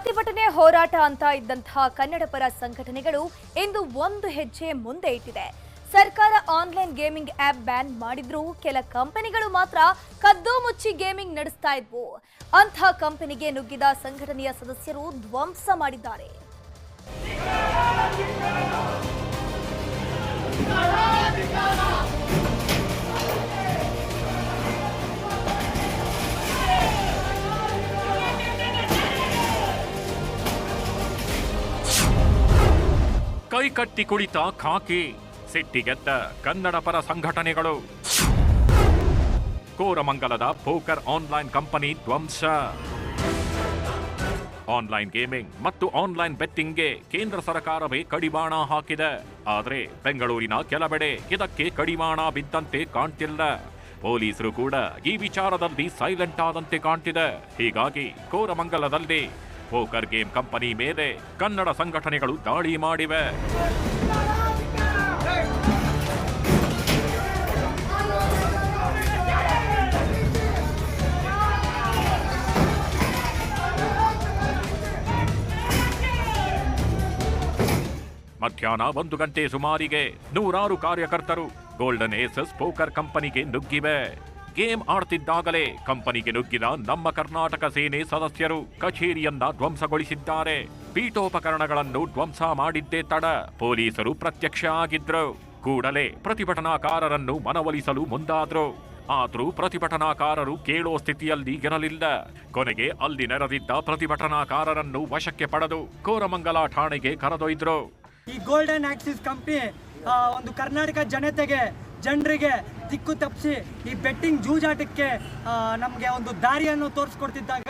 ಪ್ರತಿಭಟನೆ ಹೋರಾಟ ಅಂತ ಇದ್ದಂತಹ ಕನ್ನಡ ಪರ ಸಂಘಟನೆಗಳು ಇಂದು ಒಂದು ಹೆಜ್ಜೆ ಮುಂದೆ ಇಟ್ಟಿದೆ. ಸರ್ಕಾರ ಆನ್ಲೈನ್ ಗೇಮಿಂಗ್ ಆಪ್ ಬ್ಯಾನ್ ಮಾಡಿದ್ರು ಕೆಲ ಕಂಪನಿಗಳು ಮಾತ್ರ ಕದ್ದು ಮುಚ್ಚಿ ಗೇಮಿಂಗ್ ನಡೆಸ್ತಾ ಇದ್ವು. ಅಂಥ ಕಂಪನಿಗೆ ನುಗ್ಗಿದ ಸಂಘಟನೆಯ ಸದಸ್ಯರು ಧ್ವಂಸ ಮಾಡಿದ್ದಾರೆ. ಕೈಕಟ್ಟಿ ಕುಳಿತ ಖಾಕಿ ಸಿಟ್ಟಿಗೆದ್ದ ಕನ್ನಡ ಪರ ಸಂಘಟನೆಗಳು. ಕೋರಮಂಗಲದ ಪೋಕರ್ ಆನ್ಲೈನ್ ಕಂಪನಿ ಧ್ವಂಸ. ಆನ್ಲೈನ್ ಗೇಮಿಂಗ್ ಮತ್ತು ಆನ್ಲೈನ್ ಬೆಟ್ಟಿಂಗ್ಗೆ ಕೇಂದ್ರ ಸರ್ಕಾರವೇ ಕಡಿವಾಣ ಹಾಕಿದೆ. ಆದರೆ ಬೆಂಗಳೂರಿನ ಕೆಲವೆಡೆ ಇದಕ್ಕೆ ಕಡಿವಾಣ ಬಿದ್ದಂತೆ ಕಾಣ್ತಿಲ್ಲ. ಪೊಲೀಸರು ಕೂಡ ಈ ವಿಚಾರದಲ್ಲಿ ಸೈಲೆಂಟ್ ಆದಂತೆ ಕಾಣ್ತಿದೆ. ಹೀಗಾಗಿ ಕೋರಮಂಗಲದಲ್ಲಿ ಪೋಕರ್ ಗೇಮ್ ಕಂಪನಿ ಮೇಲೆ ಕನ್ನಡ ಸಂಘಟನೆಗಳು ದಾಳಿ ಮಾಡಿವೆ. ಮಧ್ಯಾಹ್ನ 1 ಗಂಟೆ ಸುಮಾರಿಗೆ ನೂರಾರು ಕಾರ್ಯಕರ್ತರು ಗೋಲ್ಡನ್ ಏಸಸ್ ಪೋಕರ್ ಕಂಪನಿಗೆ ನುಗ್ಗಿವೆ. ಗೇಮ್ ಆಡ್ತಿದ್ದಾಗಲೇ ಕಂಪನಿಗೆ ನುಗ್ಗಿದ ನಮ್ಮ ಕರ್ನಾಟಕ ಸೇನೆ ಸದಸ್ಯರು ಕಚೇರಿಯನ್ನ ಧ್ವಂಸಗೊಳಿಸಿದ್ದಾರೆ. ಪೀಠೋಪಕರಣಗಳನ್ನು ಧ್ವಂಸ ಮಾಡಿದ್ದೇ ತಡ ಪೊಲೀಸರು ಪ್ರತ್ಯಕ್ಷ ಆಗಿದ್ರು. ಕೂಡಲೇ ಪ್ರತಿಭಟನಾಕಾರರನ್ನು ಮನವೊಲಿಸಲು ಮುಂದಾದ್ರು. ಆದರೂ ಪ್ರತಿಭಟನಾಕಾರರು ಕೇಳೋ ಸ್ಥಿತಿಯಲ್ಲಿ ಇರಲಿಲ್ಲ. ಕೊನೆಗೆ ಅಲ್ಲಿ ನೆರೆದಿದ್ದ ಪ್ರತಿಭಟನಾಕಾರರನ್ನು ವಶಕ್ಕೆ ಪಡೆದು ಕೋರಮಂಗಲ ಠಾಣೆಗೆ ಕರೆದೊಯ್ದ್ರು. ಈ ಗೋಲ್ಡನ್ ಆಕ್ಸಿಸ್ ಕಂಪನಿ ಒಂದು ಕರ್ನಾಟಕ ಜನರಿಗೆ ದಿಕ್ಕು ತಪ್ಪಿಸಿ ಈ ಬೆಟ್ಟಿಂಗ್ ಜೂಜಾಟಕ್ಕೆ ನಮಗೆ ಒಂದು ದಾರಿಯನ್ನು ತೋರಿಸ್ಕೊಡ್ತಿದ್ದಾಗ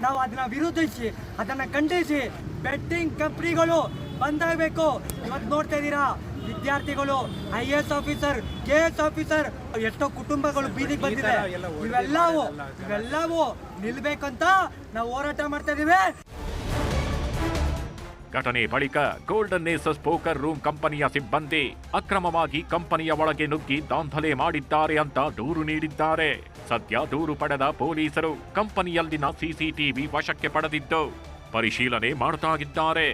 ನಾವು ಅದನ್ನ ವಿರೋಧಿಸಿ ಅದನ್ನು ಖಂಡಿಸಿ ಬೆಟ್ಟಿಂಗ್ ಕಂಪ್ನಿಗಳು ಬಂದಾಗಬೇಕು. ಇವತ್ತು ನೋಡ್ತಾ ಇದ್ದೀರಾ, ವಿದ್ಯಾರ್ಥಿಗಳು, IAS ಆಫೀಸರ್, KS ಆಫೀಸರ್, ಎಷ್ಟೋ ಕುಟುಂಬಗಳು ಬೀದಿಗೆ ಬಂದಿದೆ. ಇವೆಲ್ಲವೂ ನಿಲ್ಬೇಕಂತ ನಾವು ಹೋರಾಟ ಮಾಡ್ತಾ ಇದೀವಿ. ಘಟನೆ ಬಳಿಕ ಗೋಲ್ಡನ್ ಏಸಸ್ ಪೋಕರ್ ರೂಮ್ ಕಂಪನಿಯ ಸಿಬ್ಬಂದಿ ಅಕ್ರಮವಾಗಿ ಕಂಪನಿಯ ಒಳಗೆ ನುಗ್ಗಿ ದಾಂಧಲೆ ಮಾಡಿದ್ದಾರೆ ಅಂತ ದೂರು ನೀಡಿದ್ದಾರೆ. ಸದ್ಯ ದೂರು ಪಡೆದ ಪೊಲೀಸರು ಕಂಪನಿಯಲ್ಲಿನ CCTV ವಶಕ್ಕೆ ಪಡೆದಿದ್ದು ಪರಿಶೀಲನೆ ಮಾಡ್ತಾಗಿದ್ದಾರೆ.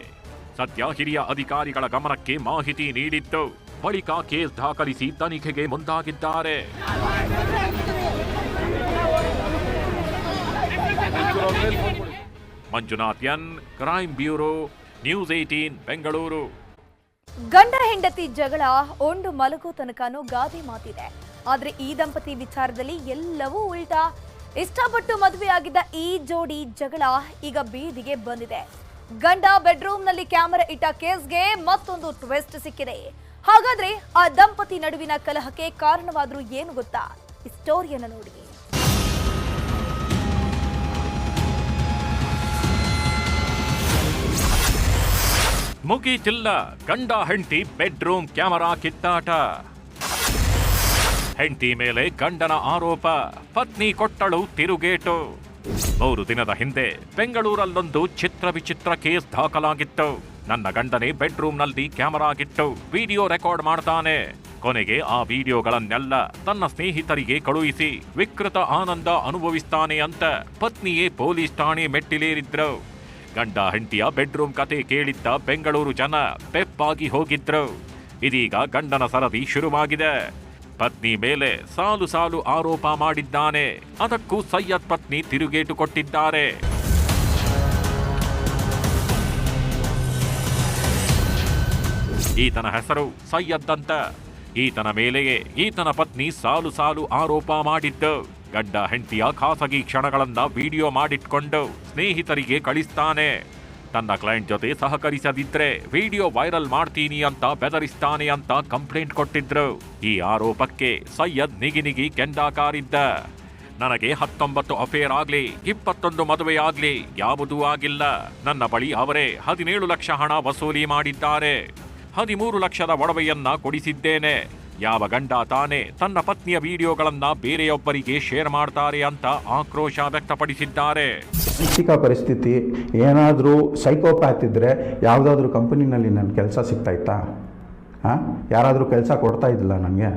ಸದ್ಯ ಹಿರಿಯ ಅಧಿಕಾರಿಗಳ ಗಮನಕ್ಕೆ ಮಾಹಿತಿ ನೀಡಿದ್ದು ಬಳಿಕ ಕೇಸ್ ದಾಖಲಿಸಿ ತನಿಖೆಗೆ ಮುಂದಾಗಿದ್ದಾರೆ. Manjunath N, crime bureau, news 18 Bengaluru. ಗಂಡ ಹೆಂಡತಿ ಜಗಳ ಒಂಡು ಮಲಗೋ ತನಕನೂ ಗಾದೆ ಮಾತಿದೆ. ಆದ್ರೆ ಈ ದಂಪತಿ ವಿಚಾರದಲ್ಲಿ ಎಲ್ಲವೂ ಉಲ್ಟಾ. ಇಷ್ಟಪಟ್ಟು ಮದುವೆಯಾಗಿದ್ದ ಈ ಜೋಡಿ ಜಗಳ ಈಗ ಬೀದಿಗೆ ಬಂದಿದೆ. ಗಂಡ ಬೆಡ್ರೂಮ್ನಲ್ಲಿ ಕ್ಯಾಮೆರಾ ಇಟ್ಟ ಕೇಸ್ಗೆ ಮತ್ತೊಂದು ಟ್ವಿಸ್ಟ್ ಸಿಕ್ಕಿದೆ. ಹಾಗಾದ್ರೆ ಆ ದಂಪತಿ ನಡುವಿನ ಕಲಹಕ್ಕೆ ಕಾರಣವಾದ್ರೂ ಏನು ಗೊತ್ತಾ? ಈ ಸ್ಟೋರಿಯನ್ನು ನೋಡಿ. ಮುಗೀತಿಲ್ಲ ಗಂಡ ಹೆಂಡತಿ ಬೆಡ್ರೂಮ್ ಕ್ಯಾಮೆರಾ ಕಿತ್ತಾಟ. ಹೆಂಡತಿ ಮೇಲೆ ಗಂಡನ ಆರೋಪ, ಪತ್ನಿ ಕೊಟ್ಟಳು ತಿರುಗೇಟು. 3 ದಿನದ ಹಿಂದೆ ಬೆಂಗಳೂರಲ್ಲೊಂದು ವಿಚಿತ್ರ ಕೇಸ್ ದಾಖಲಾಗಿತ್ತು. ನನ್ನ ಗಂಡನೇ ಬೆಡ್ರೂಮ್ನಲ್ಲಿ ಕ್ಯಾಮೆರಾಗಿಟ್ಟು ವಿಡಿಯೋ ರೆಕಾರ್ಡ್ ಮಾಡ್ತಾನೆ. ಕೊನೆಗೆ ಆ ವಿಡಿಯೋಗಳನ್ನೆಲ್ಲ ತನ್ನ ಸ್ನೇಹಿತರಿಗೆ ಕಳುಹಿಸಿ ವಿಕೃತ ಆನಂದ ಅನುಭವಿಸ್ತಾನೆ ಅಂತ ಪತ್ನಿಯೇ ಪೊಲೀಸ್ ಠಾಣೆ ಮೆಟ್ಟಿಲೇರಿದ್ರು. ಗಂಡ ಹೆಂಡತಿಯ ಬೆಡ್ರೂಮ್ ಕತೆ ಕೇಳಿದ್ದ ಬೆಂಗಳೂರು ಜನ ಪೆಪ್ಪಾಗಿ ಹೋಗಿದ್ರು. ಇದೀಗ ಗಂಡನ ಸರದಿ ಶುರುವಾಗಿದೆ. ಪತ್ನಿ ಮೇಲೆ ಸಾಲು ಸಾಲು ಆರೋಪ ಮಾಡಿದ್ದಾನೆ. ಅದಕ್ಕೂ ಸೈಯದ್ ಪತ್ನಿ ತಿರುಗೇಟು ಕೊಟ್ಟಿದ್ದಾರೆ. ಈತನ ಹೆಸರು ಸೈಯದ್ ಅಂತ. ಈತನ ಮೇಲೆಯೇ ಈತನ ಪತ್ನಿ ಸಾಲು ಸಾಲು ಆರೋಪ ಮಾಡಿದ್ದು. ಗಂಡ ಹೆಂಡತಿಯ ಖಾಸಗಿ ಕ್ಷಣಗಳನ್ನ ವಿಡಿಯೋ ಮಾಡಿಟ್ಕೊಂಡು ಸ್ನೇಹಿತರಿಗೆ ಕಳಿಸ್ತಾನೆ. ತನ್ನ ಕ್ಲೈಂಟ್ ಜೊತೆ ಸಹಕರಿಸದಿದ್ರೆ ವಿಡಿಯೋ ವೈರಲ್ ಮಾಡ್ತೀನಿ ಅಂತ ಬೆದರಿಸ್ತಾನೆ ಅಂತ ಕಂಪ್ಲೇಂಟ್ ಕೊಟ್ಟಿದ್ರು. ಈ ಆರೋಪಕ್ಕೆ ಸೈಯದ್ ನಿಗಿ ಕೆಂಡಾಕಾರಿದ್ದ. ನನಗೆ 19 ಅಫೇರ್ ಆಗ್ಲಿ 21 ಮದುವೆ ಆಗ್ಲಿ ಯಾವುದೂ ಆಗಿಲ್ಲ. ನನ್ನ ಬಳಿ ಅವರೇ 17 ಲಕ್ಷ ಹಣ ವಸೂಲಿ ಮಾಡಿದ್ದಾರೆ. 13 ಲಕ್ಷದ ಒಡವೆಯನ್ನ ಕೊಡಿಸಿದ್ದೇನೆ. ಯಾವ ಗಂಡ ತಾನೇ ತನ್ನ ಪತ್ನಿಯ ವಿಡಿಯೋಗಳನ್ನ ಬೇರೆಯೊಬ್ಬರಿಗೆ ಶೇರ್ ಮಾಡ್ತಾರೆ ಅಂತ ಆಕ್ರೋಶ ವ್ಯಕ್ತಪಡಿಸಿದ್ದಾರೆ. ಆರ್ಥಿಕ ಪರಿಸ್ಥಿತಿ ಏನಾದರೂ ಸೈಕೋಪ್ಯಾತ್ ಇದ್ದರೆ ಯಾವುದಾದ್ರೂ ಕಂಪನಿನಲ್ಲಿ ನನ್ನ ಕೆಲಸ ಸಿಗ್ತಾ ಇತ್ತಾ? ಯಾರಾದರೂ ಕೆಲಸ ಕೊಡ್ತಾ ಇದ್ದಿಲ್ಲ ನನಗೆ.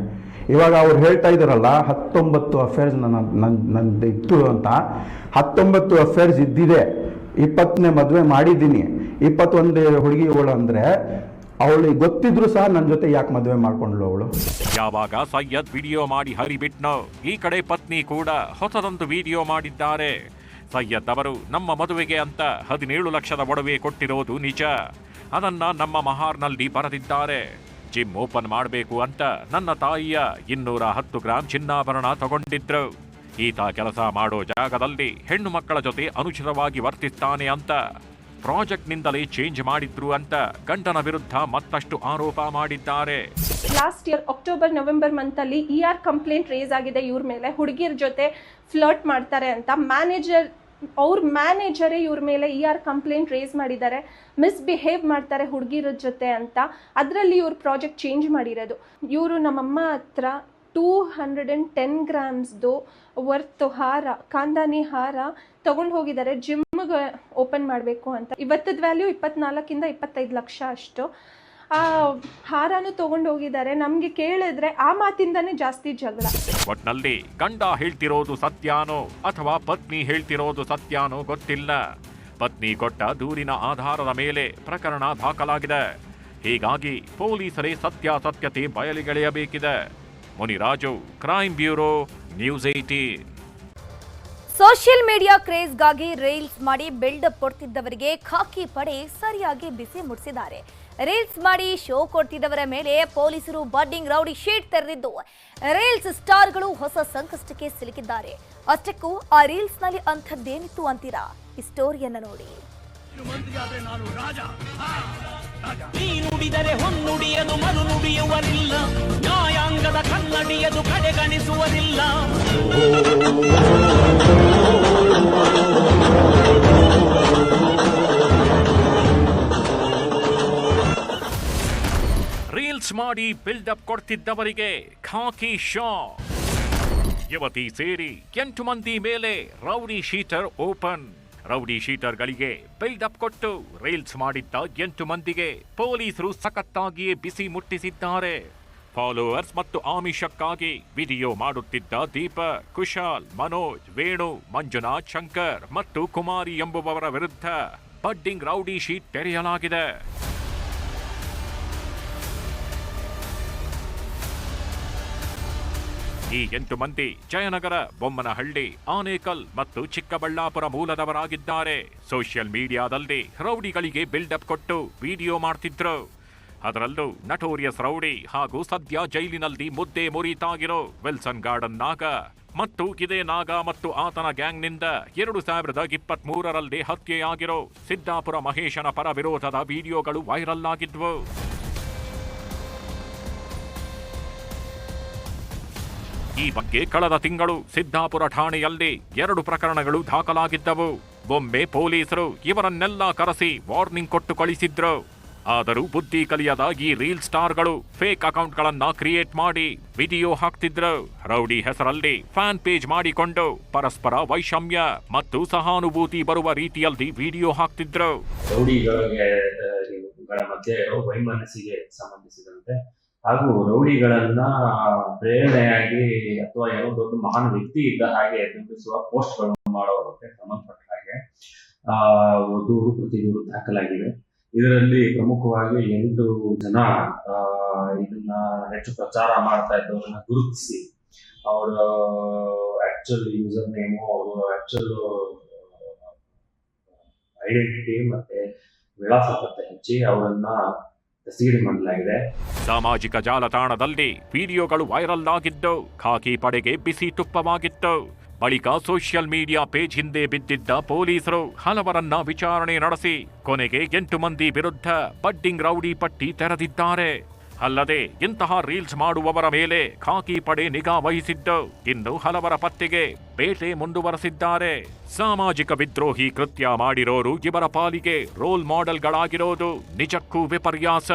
ಇವಾಗ ಅವ್ರು ಹೇಳ್ತಾ ಇದ್ದಾರಲ್ಲ 19 ಅಫೇರ್ಸ್ ನಂದು ಇತ್ತು ಅಂತ. 19 ಅಫೇರ್ಸ್ ಇದ್ದಿದೆ. 20ನೇ ಮದುವೆ ಮಾಡಿದ್ದೀನಿ, 21 ಹುಡುಗಿಗಳು ಅಂದರೆ ಅವಳಿಗೆ ಗೊತ್ತಿದ್ರು ಸಹ ನನ್ನ ಜೊತೆ ಯಾಕೆ ಮದುವೆ ಮಾಡ್ಕೊಂಡ್ಳು ಅವಳು? ಯಾವಾಗ ಸೈಯದ್ ವಿಡಿಯೋ ಮಾಡಿ ಹರಿಬಿಟ್ನೋ, ಈ ಕಡೆ ಪತ್ನಿ ಕೂಡ ಹೊಸದೊಂದು ವಿಡಿಯೋ ಮಾಡಿದ್ದಾರೆ. ಸೈಯದ್ ಅವರು ನಮ್ಮ ಮದುವೆಗೆ ಅಂತ 17 ಲಕ್ಷದ ಒಡವೆ ಕೊಟ್ಟಿರೋದು ನಿಜ. ಅದನ್ನ ನಮ್ಮ ಮಹಾರ್ನಲ್ಲಿ ಬರೆದಿದ್ದಾರೆ. ಜಿಮ್ ಓಪನ್ ಮಾಡಬೇಕು ಅಂತ ನನ್ನ ತಾಯಿಯ 210 ಗ್ರಾಂ ಚಿನ್ನಾಭರಣ ತಗೊಂಡಿದ್ರು. ಈತ ಕೆಲಸ ಮಾಡೋ ಜಾಗದಲ್ಲಿ ಹೆಣ್ಣು ಮಕ್ಕಳ ಜೊತೆ ಅನುಚಿತವಾಗಿ ವರ್ತಿಸ್ತಾನೆ ಅಂತ ಪ್ರಾಜೆಕ್ಟ್ನಿಂದಲೇ ಚೇಂಜ್ ಮಾಡಿದ್ರು ಅಂತ ಗಂಡನ ವಿರುದ್ಧ ಮತ್ತಷ್ಟು ಆರೋಪ ಮಾಡಿದ್ದಾರೆ. ಲಾಸ್ಟ್ ಇಯರ್ ಅಕ್ಟೋಬರ್ ನವೆಂಬರ್ ಮಂತಲ್ಲಿ ER ಕಂಪ್ಲೇಂಟ್ ರೇಸ್ ಆಗಿದೆ ಇವ್ರ ಮೇಲೆ. ಹುಡುಗಿಯರ ಜೊತೆ ಫ್ಲರ್ಟ್ ಮಾಡ್ತಾರೆ ಅಂತ ಅವ್ರ ಮ್ಯಾನೇಜರೇ ಇವ್ರ ಮೇಲೆ ER ಕಂಪ್ಲೇಂಟ್ ರೇಸ್ ಮಾಡಿದ್ದಾರೆ. ಮಿಸ್ಬಿಹೇವ್ ಮಾಡ್ತಾರೆ ಹುಡುಗಿರ ಜೊತೆ ಅಂತ. ಅದರಲ್ಲಿ ಇವ್ರ ಪ್ರಾಜೆಕ್ಟ್ ಚೇಂಜ್ ಮಾಡಿರೋದು. ಇವರು ನಮ್ಮಮ್ಮ ಹತ್ರ 210 ಗ್ರಾಮ್ಸ್ದು ವರ್ತು ಹಾರ, ಕಾಂದಾನಿ ಹಾರ ತಗೊಂಡು ಹೋಗಿದ್ದಾರೆ ಜಿಮ್ಗೆ ಓಪನ್ ಮಾಡಬೇಕು ಅಂತ. ಇವತ್ತದ ವ್ಯಾಲ್ಯೂ 24 ಇಂದ 25 ಲಕ್ಷ ಅಷ್ಟು. ಆ ಹಾರನೂ ತಗೊಂಡು ಹೋಗಿದ್ದಾರೆ. ನಮಗೆ ಕೇಳಿದ್ರೆ ಆ ಮಾತಿಂದಾನೇ ಜಾಸ್ತಿ ಜಗಳ. ಒಟ್ನಲ್ಲಿ ಗಂಡ ಹೇಳ್ತಿರೋದು ಸತ್ಯಾನೋ ಅಥವಾ ಪತ್ನಿ ಹೇಳ್ತಿರೋದು ಸತ್ಯಾನೋ ಗೊತ್ತಿಲ್ಲ. ಪತ್ನಿ ಕೊಟ್ಟ ದೂರಿನ ಆಧಾರದ ಮೇಲೆ ಪ್ರಕರಣ ದಾಖಲಾಗಿದೆ. ಹೀಗಾಗಿ ಪೊಲೀಸರೇ ಸತ್ಯಾಸತ್ಯತೆ ಬಯಲಿಗೆಳೆಯಬೇಕಿದೆ. Muniraju, crime bureau, news 18. Social media ಕ್ರೇಜ್ಗಾಗಿ ರೀಲ್ಸ್ ಮಾಡಿ ಬಿಲ್ಡಪ್ ಕೊಡ್ತಿದ್ದವರಿಗೆ ಖಾಕಿ ಪಡೆ ಸರಿಯಾಗಿ ಬಿಸಿ ಮುಟ್ಟಿಸಿದ್ದಾರೆ. ರೀಲ್ಸ್ ಮಾಡಿ ಶೋ ಕೊಡ್ತಿದ್ದವರ ಮೇಲೆ ಪೊಲೀಸರು ಬಡ್ಡಿಂಗ್ ರೌಡಿ ಶೀಟ್ ತೆರೆದಿದ್ದು ರೀಲ್ಸ್ ಸ್ಟಾರ್ಗಳು ಹೊಸ ಸಂಕಷ್ಟಕ್ಕೆ ಸಿಲುಕಿದ್ದಾರೆ. ಅಷ್ಟಕ್ಕೂ ಆ ರೀಲ್ಸ್ನಲ್ಲಿ ಅಂಥದ್ದೇನಿತ್ತು ಅಂತೀರಾ? ಈ ಸ್ಟೋರಿಯನ್ನು ನೋಡಿ. ನೀ ನುಡಿದರೆ ಹೊನ್ನುಡಿಯದು ಮರು ನುಡಿಯುವರಿಲ್ಲ, ನ್ಯಾಯಾಂಗದ ಕನ್ನಡಿಯದು ಕಡೆಗಣಿಸುವುದಿಲ್ಲ. ರೀಲ್ಸ್ ಮಾಡಿ ಬಿಲ್ಡಪ್ ಕೊಡ್ತಿದ್ದವರಿಗೆ ಖಾಕಿ ಶೋ. ಯುವತಿ ಸೇರಿ 8 ಮಂದಿ ಮೇಲೆ ರೌಡಿ ಶೀಟರ್ ಓಪನ್. ರೌಡಿ ಶೀಟರ್ಗಳಿಗೆ ಬಿಲ್ಡಪ್ ಕೊಟ್ಟು ರೀಲ್ಸ್ ಮಾಡಿದ್ದ 8 ಮಂದಿಗೆ ಪೊಲೀಸರು ಸಖತ್ತಾಗಿಯೇ ಬಿಸಿ ಮುಟ್ಟಿಸಿದ್ದಾರೆ. ಫಾಲೋವರ್ಸ್ ಮತ್ತು ಆಮಿಷಕ್ಕಾಗಿ ವಿಡಿಯೋ ಮಾಡುತ್ತಿದ್ದ ದೀಪಕ್, ಕುಶಾಲ್, ಮನೋಜ್, ವೇಣು, ಮಂಜುನಾಥ್, ಶಂಕರ್ ಮತ್ತು ಕುಮಾರಿ ಎಂಬುವವರ ವಿರುದ್ಧ ಬಡ್ಡಿಂಗ್ ರೌಡಿ ಶೀಟ್ ತೆರೆಯಲಾಗಿದೆ. ಈ 8 ಮಂದಿ ಜಯನಗರ, ಬೊಮ್ಮನಹಳ್ಳಿ, ಆನೇಕಲ್ ಮತ್ತು ಚಿಕ್ಕಬಳ್ಳಾಪುರ ಮೂಲದವರಾಗಿದ್ದಾರೆ. ಸೋಷಿಯಲ್ ಮೀಡಿಯಾದಲ್ಲಿ ರೌಡಿಗಳಿಗೆ ಬಿಲ್ಡಪ್ ಕೊಟ್ಟು ವಿಡಿಯೋ ಮಾಡ್ತಿದ್ರು. ಅದರಲ್ಲೂ ನಟೋರಿಯಸ್ ರೌಡಿ ಹಾಗೂ ಸದ್ಯ ಜೈಲಿನಲ್ಲಿ ಮುದ್ದೆ ಮುರಿತಾಗಿರೋ ವಿಲ್ಸನ್ ಗಾರ್ಡನ್ ನಾಗ ಮತ್ತು ಇದೇ ನಾಗ ಮತ್ತು ಆತನ ಗ್ಯಾಂಗ್ನಿಂದ 2023ರಲ್ಲಿ ಹತ್ಯೆಯಾಗಿರೋ ಸಿದ್ದಾಪುರ ಮಹೇಶನ ಪರ ವಿರೋಧದ ವಿಡಿಯೋಗಳು ವೈರಲ್ ಆಗಿದ್ವು. ಈ ಬಗ್ಗೆ ಕಳೆದ ತಿಂಗಳು ಸಿದ್ದಾಪುರ ಠಾಣೆಯಲ್ಲಿ 2 ಪ್ರಕರಣಗಳು ದಾಖಲಾಗಿದ್ದವು. ಒಮ್ಮೆ ಪೊಲೀಸರು ಇವರನ್ನೆಲ್ಲ ಕರೆಸಿ ವಾರ್ನಿಂಗ್ ಕೊಟ್ಟು ಕಳಿಸಿದ್ರು. ಆದರೂ ಬುದ್ಧಿ ಕಲಿಯದ ಈ ರೀಲ್ ಸ್ಟಾರ್ಗಳು ಫೇಕ್ ಅಕೌಂಟ್ಗಳನ್ನ ಕ್ರಿಯೇಟ್ ಮಾಡಿ ವಿಡಿಯೋ ಹಾಕ್ತಿದ್ರು. ರೌಡಿ ಹೆಸರಲ್ಲಿ ಫ್ಯಾನ್ ಪೇಜ್ ಮಾಡಿಕೊಂಡು ಪರಸ್ಪರ ವೈಷಮ್ಯ ಮತ್ತು ಸಹಾನುಭೂತಿ ಬರುವ ರೀತಿಯಲ್ಲಿ ವಿಡಿಯೋ ಹಾಕ್ತಿದ್ರು. ರೌಡಿಗಳ ಮಧ್ಯೆ ವೈಮನಸ್ಸಿಗೆ ಸಂಬಂಧಿಸಿದಂತೆ ಹಾಗೂ ರೌಡಿಗಳನ್ನ ಪ್ರೇರಣೆಯಾಗಿ ಅಥವಾ ಏನೋ ದೊಡ್ಡ ಮಹಾನ್ ವ್ಯಕ್ತಿ ಇದ್ದ ಹಾಗೆ ಬಿಂಬಿಸುವ ಪೋಸ್ಟ್ಗಳನ್ನು ಮಾಡೋದಕ್ಕೆ ಸಂಬಂಧಪಟ್ಟ ಹಾಗೆ ದೂರು ಪ್ರತಿದೂರು ದಾಖಲಾಗಿವೆ. ಇದರಲ್ಲಿ ಪ್ರಮುಖವಾಗಿ 8 ಜನ ಇದನ್ನ ಹೆಚ್ಚು ಪ್ರಚಾರ ಮಾಡ್ತಾ ಇದ್ದವರನ್ನ ಗುರುತಿಸಿ ಅವರ ಆಕ್ಚುಲ್ ಯೂಸರ್ ನೇಮು, ಅವರ ಆಕ್ಚುಲ್ ಐಡೆಂಟಿಟಿ ಮತ್ತೆ ವಿಳಾಸ ಪತ್ತೆ ಹಚ್ಚಿ ಅವರನ್ನ ತಸ್ಕೀರಿ ಮಾಡಲಾಗಿದೆ. ಸಾಮಾಜಿಕ ಜಾಲತಾಣದಲ್ಲಿ ವಿಡಿಯೋಗಳು ವೈರಲ್ ಆಗಿದ್ದು ಖಾಕಿ ಪಡೆಗೆ ಬಿಸಿ ತುಪ್ಪವಾಗಿತ್ತು. ಬಳಿಕ ಸೋಷಿಯಲ್ ಮೀಡಿಯಾ ಪೇಜ್ ಹಿಂದೆ ಬಿದ್ದಿದ್ದ ಪೊಲೀಸರು ಹಲವರನ್ನ ವಿಚಾರಣೆ ನಡೆಸಿ ಕೊನೆಗೆ 8 ಮಂದಿ ವಿರುದ್ಧ ಬಡ್ಡಿಂಗ್ ರೌಡಿ ಪಟ್ಟಿ ತೆರೆದಿದ್ದಾರೆ. ಅಲ್ಲದೆ ಇಂತಹ ರೀಲ್ಸ್ ಮಾಡುವವರ ಮೇಲೆ ಖಾಕಿ ಪಡೆ ನಿಗಾ ವಹಿಸಿದ್ದು ಇನ್ನು ಹಲವರ ಪತ್ತೆಗೆ ಬೇಟೆ ಮುಂದುವರೆಸಿದ್ದಾರೆ. ಸಾಮಾಜಿಕ ವಿದ್ರೋಹಿ ಕೃತ್ಯ ಮಾಡಿರೋರು ಇವರ ಪಾಲಿಗೆ ರೋಲ್ ಮಾಡೆಲ್ಗಳಾಗಿರೋದು ನಿಜಕ್ಕೂ ವಿಪರ್ಯಾಸ.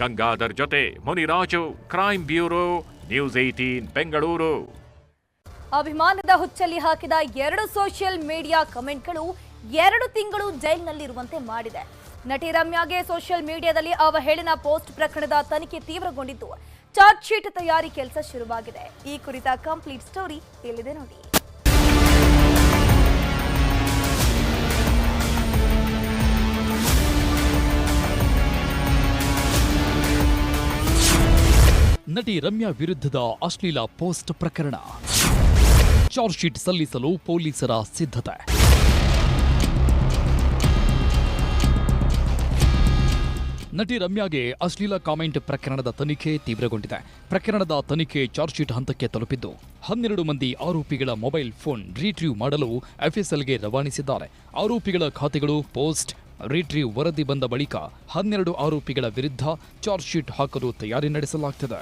ಗಂಗಾಧರ್ ಜೊತೆ Muniraju, crime bureau, news 18 Bengaluru. ಅಭಿಮಾನದ ಹುಚ್ಚಲ್ಲಿ ಹಾಕಿದ 2 ಸೋಷಿಯಲ್ ಮೀಡಿಯಾ ಕಮೆಂಟ್ಗಳು 2 ತಿಂಗಳು ಜೈಲಿನಲ್ಲಿರುವಂತೆ ಮಾಡಿದೆ. ನಟಿ ರಮ್ಯಾಗೆ ಸೋಷಿಯಲ್ ಮೀಡಿಯಾದಲ್ಲಿ ಅವಹೇಳನ ಪೋಸ್ಟ್ ಪ್ರಕರಣದ ತನಿಖೆ ತೀವ್ರಗೊಂಡಿದ್ದು ಚಾರ್ಜ್ ಶೀಟ್ ತಯಾರಿ ಕೆಲಸ ಶುರುವಾಗಿದೆ. ಈ ಕುರಿತ ಕಂಪ್ಲೀಟ್ ಸ್ಟೋರಿ ಇಲ್ಲಿದೆ ನೋಡಿ. ನಟಿ ರಮ್ಯಾ ವಿರುದ್ಧದ ಅಶ್ಲೀಲ ಪೋಸ್ಟ್ ಪ್ರಕರಣ. ಚಾರ್ಜ್ ಶೀಟ್ ಸಲ್ಲಿಸಲು ಪೊಲೀಸರ ಸಿದ್ಧತೆ. ನಟಿ ರಮ್ಯಾಗೆ ಅಶ್ಲೀಲ ಕಾಮೆಂಟ್ ಪ್ರಕರಣದ ತನಿಖೆ ತೀವ್ರಗೊಂಡಿದೆ. ಪ್ರಕರಣದ ತನಿಖೆ ಚಾರ್ಜ್ ಶೀಟ್ ಹಂತಕ್ಕೆ ತಲುಪಿದ್ದು 12 ಮಂದಿ ಆರೋಪಿಗಳ ಮೊಬೈಲ್ ಫೋನ್ ರಿಟ್ರೀವ್ ಮಾಡಲು ಎಫ್ಎಸ್ಎಲ್ಗೆ ರವಾನಿಸಿದ್ದಾರೆ. ಆರೋಪಿಗಳ ಖಾತೆಗಳು ಪೋಸ್ಟ್ ರಿಟ್ರೀವ್ ವರದಿ ಬಂದ ಬಳಿಕ 12 ಆರೋಪಿಗಳ ವಿರುದ್ಧ ಚಾರ್ಜ್ ಶೀಟ್ ಹಾಕಲು ತಯಾರಿ ನಡೆಸಲಾಗುತ್ತಿದೆ.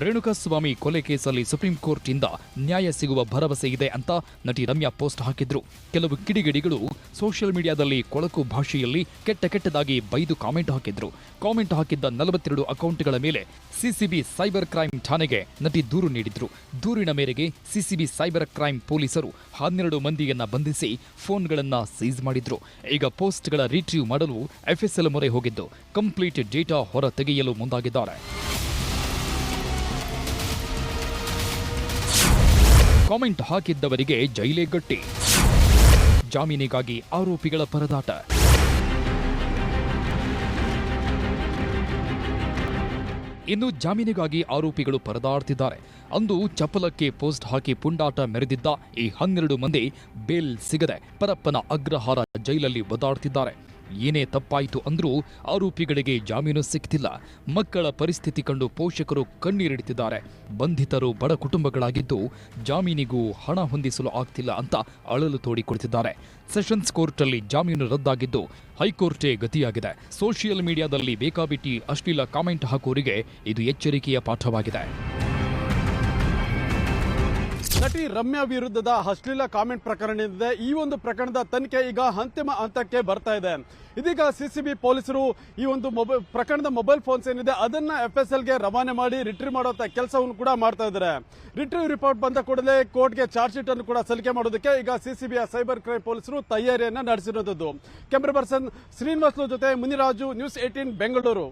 ರೇಣುಕಾಸ್ವಾಮಿ ಕೊಲೆ ಕೇಸಲ್ಲಿ ಸುಪ್ರೀಂ ಕೋರ್ಟ್ ಇಂದ ನ್ಯಾಯ ಸಿಗುವ ಭರವಸೆ ಇದೆ ಅಂತ ನಟಿ ರಮ್ಯಾ ಪೋಸ್ಟ್ ಹಾಕಿದ್ರು. ಕೆಲವು ಕಿಡಿಗೇಡಿಗಳು ಸೋಷಿಯಲ್ ಮೀಡಿಯಾದಲ್ಲಿ ಕೊಳಕು ಭಾಷೆಯಲ್ಲಿ ಕೆಟ್ಟದಾಗಿ ಬೈದು ಕಾಮೆಂಟ್ ಹಾಕಿದ್ರು. ಕಾಮೆಂಟ್ ಹಾಕಿದ್ದ 42 ಅಕೌಂಟ್ಗಳ ಮೇಲೆ ಸಿಸಿಬಿ ಸೈಬರ್ ಕ್ರೈಮ್ ಠಾಣೆಗೆ ನಟಿ ದೂರು ನೀಡಿದ್ರು. ದೂರಿನ ಮೇರೆಗೆ ಸಿಸಿಬಿ ಸೈಬರ್ ಕ್ರೈಮ್ ಪೊಲೀಸರು 12 ಮಂದಿಯನ್ನ ಬಂಧಿಸಿ ಫೋನ್ಗಳನ್ನ ಸೀಸ್ ಮಾಡಿದ್ರು. ಈಗ ಪೋಸ್ಟ್ಗಳ ರಿಟ್ರೀವ್ ಮಾಡಲು ಎಫ್ಎಸ್ಎಲ್ ಮೊರೆ ಹೋಗಿದ್ದು ಕಂಪ್ಲೀಟ್ ಡೇಟಾ ಹೊರ ತೆಗೆಯಲು ಮುಂದಾಗಿದ್ದಾರೆ. ಕಾಮೆಂಟ್ ಹಾಕಿದ್ದವರಿಗೆ ಜೈಲೇ ಗಟ್ಟಿ. ಜಾಮೀನಿಗಾಗಿ ಆರೋಪಿಗಳ ಪರದಾಟ. ಇನ್ನು ಜಾಮೀನಿಗಾಗಿ ಆರೋಪಿಗಳು ಪರದಾಡ್ತಿದ್ದಾರೆ. ಅಂದು ಚಪ್ಪಲಕ್ಕೆ ಪೋಸ್ಟ್ ಹಾಕಿ ಪುಂಡಾಟ ಮೆರೆದಿದ್ದ ಈ 12 ಮಂದಿ ಬೇಲ್ ಸಿಗದೆ ಪರಪ್ಪನ ಅಗ್ರಹಾರ ಜೈಲಲ್ಲಿ ಒದ್ದಾಡ್ತಿದ್ದಾರೆ. ಏನೇ ತಪ್ಪಾಯಿತು ಅಂದ್ರೂ ಆರೋಪಿಗಳಿಗೆ ಜಾಮೀನು ಸಿಗ್ತಿಲ್ಲ. ಮಕ್ಕಳ ಪರಿಸ್ಥಿತಿ ಕಂಡು ಪೋಷಕರು ಕಣ್ಣೀರಿಡುತ್ತಿದ್ದಾರೆ. ಬಂಧಿತರು ಬಡ ಕುಟುಂಬಗಳಾಗಿದ್ದು ಜಾಮೀನಿಗೂ ಹಣ ಹೊಂದಿಸಲು ಆಗ್ತಿಲ್ಲ ಅಂತ ಅಳಲು ತೋಡಿಕೊಳ್ತಿದ್ದಾರೆ. ಸೆಷನ್ಸ್ ಕೋರ್ಟಲ್ಲಿ ಜಾಮೀನು ರದ್ದಾಗಿದ್ದು ಹೈಕೋರ್ಟೇ ಗತಿಯಾಗಿದೆ. ಸೋಷಿಯಲ್ ಮೀಡಿಯಾದಲ್ಲಿ ಬೇಕಾಬಿಟ್ಟಿ ಅಶ್ಲೀಲ ಕಾಮೆಂಟ್ ಹಾಕೋರಿಗೆ ಇದು ಎಚ್ಚರಿಕೆಯ ಪಾಠವಾಗಿದೆ. ನಟಿ ರಮ್ಯಾ ವಿರುದ್ಧದ ಅಶ್ಲೀಲ ಕಾಮೆಂಟ್ ಪ್ರಕರಣ ಇದೆ. ಈ ಒಂದು ಪ್ರಕರಣದ ತನಿಖೆ ಈಗ ಅಂತಿಮ ಹಂತಕ್ಕೆ ಬರ್ತಾ ಇದೆ. ಇದೀಗ ಸಿಸಿಬಿ ಪೊಲೀಸರು ಈ ಒಂದು ಪ್ರಕರಣದ ಮೊಬೈಲ್ ಫೋನ್ಸ್ ಏನಿದೆ ಅದನ್ನ ಎಫ್ಎಸ್ಎಲ್ಗೆ ರವಾನೆ ಮಾಡಿ ರಿಟ್ರೀವ್ ಮಾಡುವಂತ ಕೆಲಸವನ್ನು ಕೂಡ ಮಾಡ್ತಾ ಇದ್ದಾರೆ. ರಿಟ್ರೀವ್ ರಿಪೋರ್ಟ್ ಬಂದ ಕೂಡಲೇ ಕೋರ್ಟ್ಗೆ ಚಾರ್ಜ್ ಶೀಟ್ ಅನ್ನು ಕೂಡ ಸಲ್ಲಿಕೆ ಮಾಡೋದಕ್ಕೆ ಈಗ ಸಿಸಿಬಿಯ ಸೈಬರ್ ಕ್ರೈಮ್ ಪೊಲೀಸರು ತಯಾರಿಯನ್ನ ನಡೆಸಿರೋದು. ಕ್ಯಾಮರಾ ಪರ್ಸನ್ ಶ್ರೀನಿವಾಸ್ ಜೊತೆ ಮುನಿರಾಜು, ನ್ಯೂಸ್ 18 ಬೆಂಗಳೂರು.